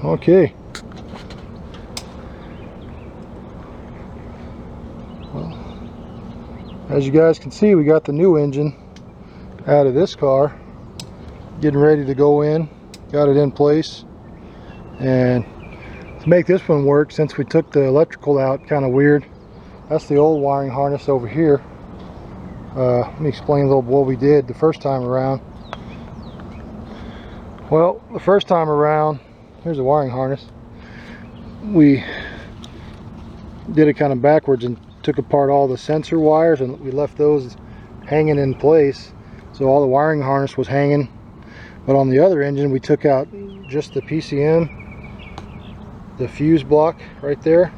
Okay. Well, as you guys can see, we got the new engine out of this car, getting ready to go in. Got it in place, and to make this one work, since we took the electrical out kind of weird, that's the old wiring harness over here. Let me explain a little what we did the first time around. Well, the first time around, here's the wiring harness. We did it kind of backwards and took apart all the sensor wires, and we left those hanging in place, so all the wiring harness was hanging. But on the other engine, we took out just the PCM, the fuse block right there,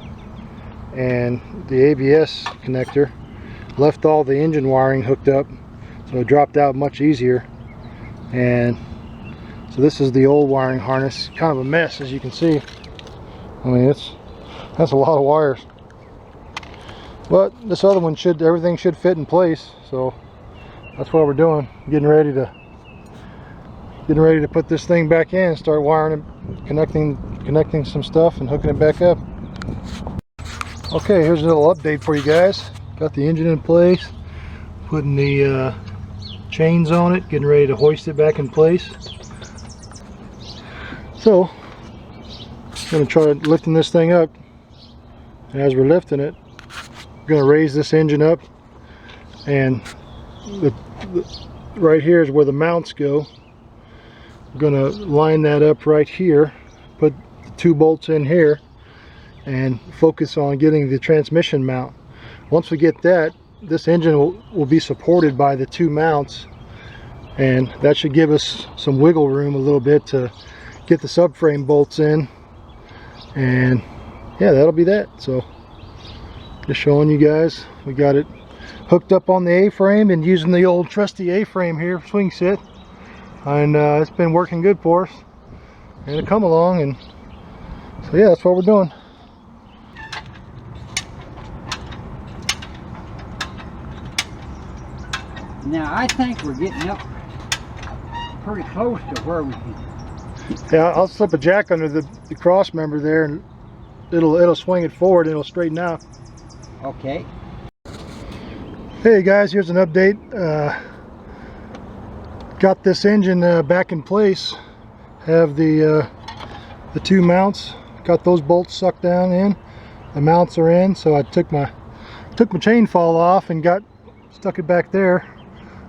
and the ABS connector. Left all the engine wiring hooked up, so it dropped out much easier. And so this is the old wiring harness, kind of a mess, as you can see. I mean, that's a lot of wires. But this other one everything should fit in place, so that's what we're doing. Getting ready to put this thing back in and start wiring it, connecting some stuff and hooking it back up. Okay, here's a little update for you guys. Got the engine in place, putting the chains on it, getting ready to hoist it back in place. So I'm going to try lifting this thing up, and as we're lifting it, we're going to raise this engine up, and right here is where the mounts go. We're going to line that up right here, put the 2 bolts in here, and focus on getting the transmission mount. Once we get that, this engine will be supported by the 2 mounts, and that should give us some wiggle room a little bit to get the subframe bolts in. And yeah, that'll be that. So just showing you guys, we got it hooked up on the A-frame and using the old trusty A-frame here, swing set, and it's been working good for us, and it'll come along. And so yeah, that's what we're doing. Now I think we're getting up pretty close to where we can. Yeah, I'll slip a jack under the cross member there, and it'll swing it forward and it'll straighten out. Okay. Hey guys, here's an update. Got this engine back in place. Have the 2 mounts. Got those bolts sucked down in. The mounts are in. So I took my chain fall off and stuck it back there,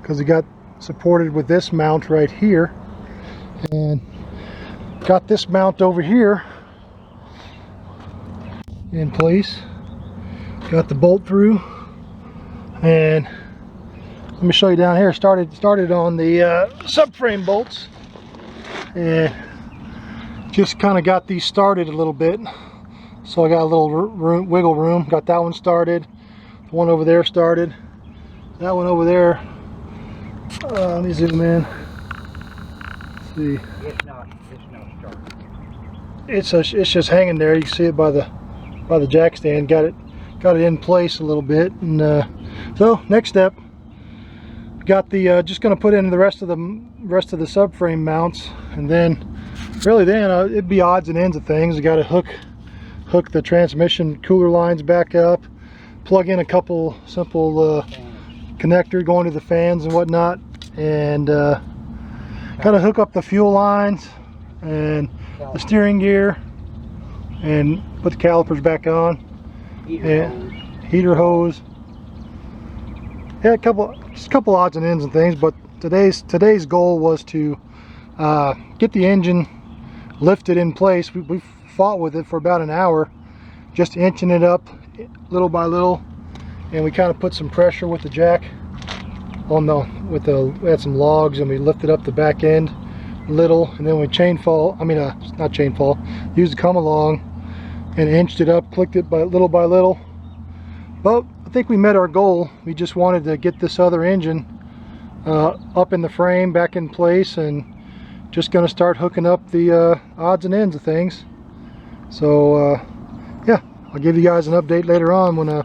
because it got supported with this mount right here, and got this mount over here in place. Got the bolt through, and let me show you down here. Started on the subframe bolts, and just kind of got these started a little bit. So I got a little wiggle room. Got that one started. The one over there started. That one over there. Let me zoom in. Let's see. It's not started. It's just hanging there. You can see it by the jack stand. Got it in place a little bit. And so next step, got the just going to put in the rest of the subframe mounts, and then it'd be odds and ends of things. I got to hook the transmission cooler lines back up, plug in a couple simple connector going to the fans and whatnot, and kind of hook up the fuel lines and the steering gear, and put the calipers back on, heater hose. Yeah, just a couple odds and ends and things. But today's goal was to get the engine lifted in place. We fought with it for about an hour, just inching it up little by little, and we kind of put some pressure with the jack on we had some logs, and we lifted up the back end little, and then we used the come along and inched it up, clicked it by little. But I think we met our goal. We just wanted to get this other engine up in the frame, back in place, and just going to start hooking up the odds and ends of things. So yeah, I'll give you guys an update later on when I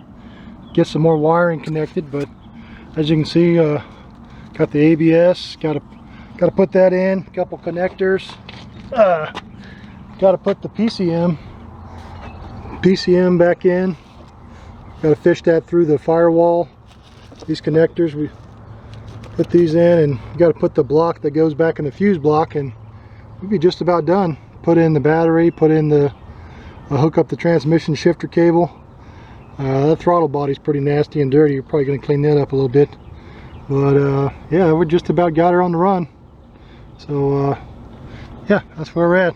get some more wiring connected. But as you can see, got the ABS, got to put that in, a couple connectors, got to put the PCM back in. Got to fish that through the firewall. These connectors, we put these in, and you got to put the block that goes back in the fuse block, and we'll be just about done. Put in the battery, put in the hook up the transmission shifter cable. That throttle body's pretty nasty and dirty. You're probably going to clean that up a little bit. But yeah, we just about got her on the run. So yeah, that's where we're at.